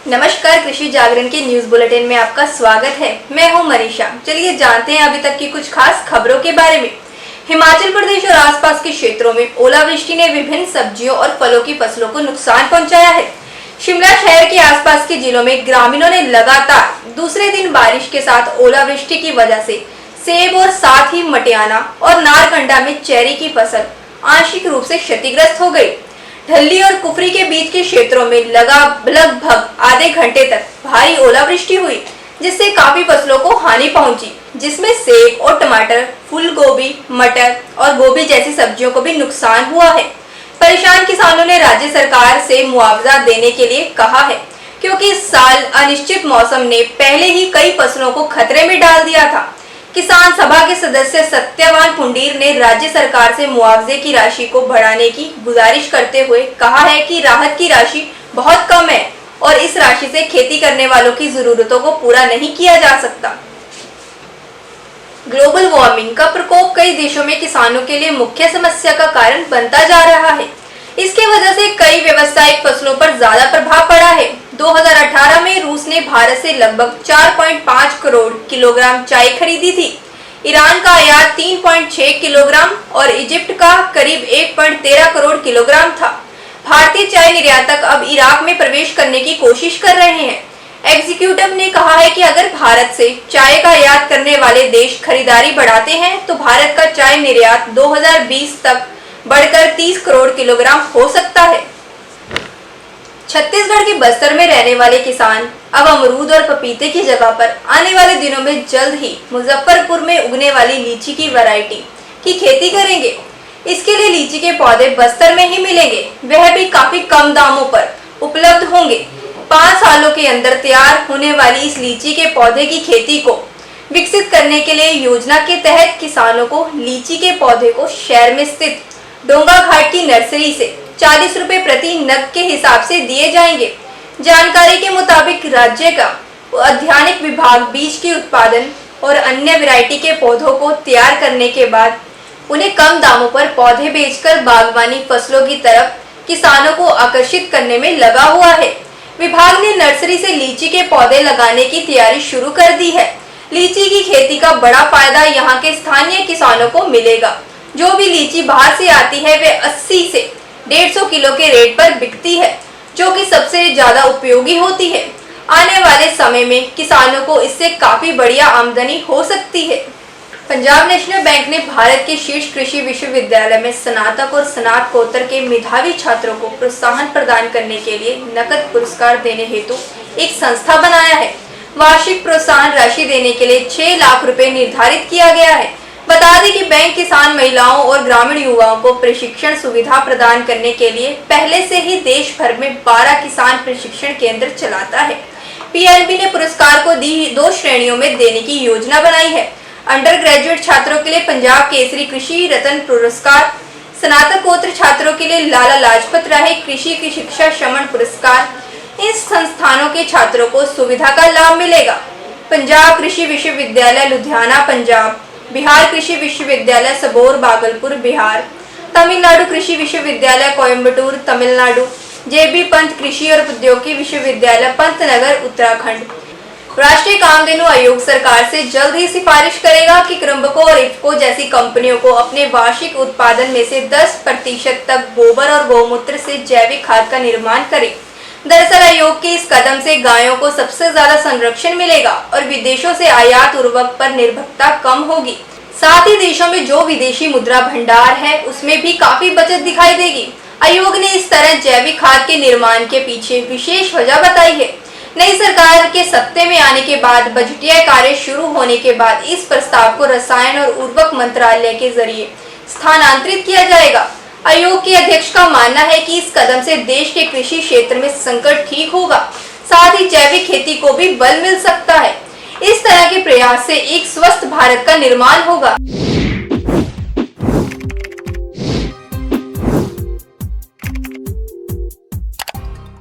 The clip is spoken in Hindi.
नमस्कार, कृषि जागरण के न्यूज बुलेटिन में आपका स्वागत है। मैं हूं मनीषा। चलिए जानते हैं अभी तक की कुछ खास खबरों के बारे में। हिमाचल प्रदेश और आसपास के क्षेत्रों में ओलावृष्टि ने विभिन्न सब्जियों और फलों की फसलों को नुकसान पहुंचाया है। शिमला शहर के आसपास के जिलों में ग्रामीणों ने लगातार दूसरे दिन बारिश के साथ ओलावृष्टि की वजह से सेब और साथ ही मटियाना और नारकंडा में चेरी की फसल आंशिक रूप से क्षतिग्रस्त हो गई। ढल्ली और कुफरी के बीच के क्षेत्रों में लगभग आधे घंटे तक भारी ओलावृष्टि हुई, जिससे काफी फसलों को हानि पहुंची, जिसमें सेब और टमाटर, फूल गोभी, मटर और गोभी जैसी सब्जियों को भी नुकसान हुआ है। परेशान किसानों ने राज्य सरकार से मुआवजा देने के लिए कहा है, क्योंकि इस साल अनिश्चित मौसम ने पहले ही कई फसलों को खतरे में डाल दिया था। किसान सभा के सदस्य सत्यवान पुंडीर ने राज्य सरकार से मुआवजे की राशि को बढ़ाने की गुजारिश करते हुए कहा है कि राहत की राशि बहुत कम है और इस राशि से खेती करने वालों की जरूरतों को पूरा नहीं किया जा सकता। ग्लोबल वार्मिंग का प्रकोप कई देशों में किसानों के लिए मुख्य समस्या का कारण बनता जा रहा है। इसके वजह से कई व्यावसायिक फसलों पर ज्यादा प्रभाव पड़ा है। 2018 में रूस ने भारत से लगभग 4.5 करोड़ किलोग्राम चाय खरीदी थी। ईरान का आयात 3.6 किलोग्राम और इजिप्ट का करीब 1.13 करोड़ किलोग्राम था। भारतीय चाय निर्यातक अब इराक में प्रवेश करने की कोशिश कर रहे हैं। एग्जीक्यूटिव ने कहा है कि अगर भारत से चाय का आयात करने वाले देश खरीदारी बढ़ाते हैं तो भारत का चाय निर्यात 2020 तक बढ़कर 30 करोड़ किलोग्राम हो सकता है। छत्तीसगढ़ के बस्तर में रहने वाले किसान अब अमरूद और पपीते की जगह पर आने वाले दिनों में जल्द ही मुजफ्फरपुर में उगने वाली लीची की वैरायटी की खेती करेंगे। इसके लिए लीची के पौधे बस्तर में ही मिलेंगे, वह भी काफी कम दामों पर उपलब्ध होंगे। 5 सालों के अंदर तैयार होने वाली इस लीची के पौधे की खेती को विकसित करने के लिए योजना के तहत किसानों को लीची के पौधे को शहर में स्थित डोंगा घाट की नर्सरी से 40 रुपए प्रति नग के हिसाब से दिए जाएंगे। जानकारी के मुताबिक राज्य का उद्यानिक विभाग बीज के उत्पादन और अन्य वैरायटी के पौधों को तैयार करने के बाद उन्हें कम दामों पर पौधे बेचकर बागवानी फसलों की तरफ किसानों को आकर्षित करने में लगा हुआ है। विभाग ने नर्सरी से लीची के पौधे लगाने की तैयारी शुरू कर दी है। लीची की खेती का बड़ा फायदा यहाँ के स्थानीय किसानों को मिलेगा। जो भी लीची बाहर से आती है वे 80 से 150 किलो के रेट पर बिकती है, जो कि सबसे ज्यादा उपयोगी होती है। आने वाले समय में किसानों को इससे काफी बढ़िया आमदनी हो सकती है। पंजाब नेशनल बैंक ने भारत के शीर्ष कृषि विश्वविद्यालय में स्नातक और स्नातकोत्तर के मेधावी छात्रों को प्रोत्साहन प्रदान करने के लिए नकद पुरस्कार देने हेतु एक संस्था बनाया है। वार्षिक प्रोत्साहन राशि देने के लिए 6 लाख रुपए निर्धारित किया गया है। बता दें कि बैंक किसान महिलाओं और ग्रामीण युवाओं को प्रशिक्षण सुविधा प्रदान करने के लिए पहले से ही देश भर में 12 किसान प्रशिक्षण केंद्र चलाता है। पीएनबी ने पुरस्कार को 2 श्रेणियों में देने की योजना बनाई है। अंडर ग्रेजुएट छात्रों के लिए पंजाब केसरी कृषि रत्न पुरस्कार, स्नातकोत्तर छात्रों के लिए लाला लाजपत राय कृषि की शिक्षा श्रमण पुरस्कार। इस संस्थानों के छात्रों को सुविधा का लाभ मिलेगा। पंजाब कृषि विश्वविद्यालय लुधियाना पंजाब, बिहार कृषि विश्वविद्यालय सबौर भागलपुर बिहार, तमिलनाडु कृषि विश्वविद्यालय कोयम्बटूर तमिलनाडु, जेबी पंत कृषि और प्रौद्योगिकी विश्वविद्यालय पंतनगर उत्तराखंड। राष्ट्रीय कामधेनु आयोग सरकार से जल्द ही सिफारिश करेगा कि क्रम्बको और इफ्को जैसी कंपनियों को अपने वार्षिक उत्पादन में से 10% तक गोबर और गौमूत्र से जैविक खाद का निर्माण करें। दरअसल आयोग के इस कदम से गायों को सबसे ज्यादा संरक्षण मिलेगा और विदेशों से आयात उर्वरक पर निर्भरता कम होगी। साथ ही देशों में जो विदेशी मुद्रा भंडार है उसमें भी काफी बचत दिखाई देगी। आयोग ने इस तरह जैविक खाद के निर्माण के पीछे विशेष वजह बताई है। नई सरकार के सत्ते में आने के बाद बजटीय कार्य शुरू होने के बाद इस प्रस्ताव को रसायन और उर्वरक मंत्रालय के जरिए स्थानांतरित किया जाएगा। आयोग के अध्यक्ष का मानना है कि इस कदम से देश के कृषि क्षेत्र में संकट ठीक होगा, साथ ही जैविक खेती को भी बल मिल सकता है। इस तरह के प्रयास से एक स्वस्थ भारत का निर्माण होगा।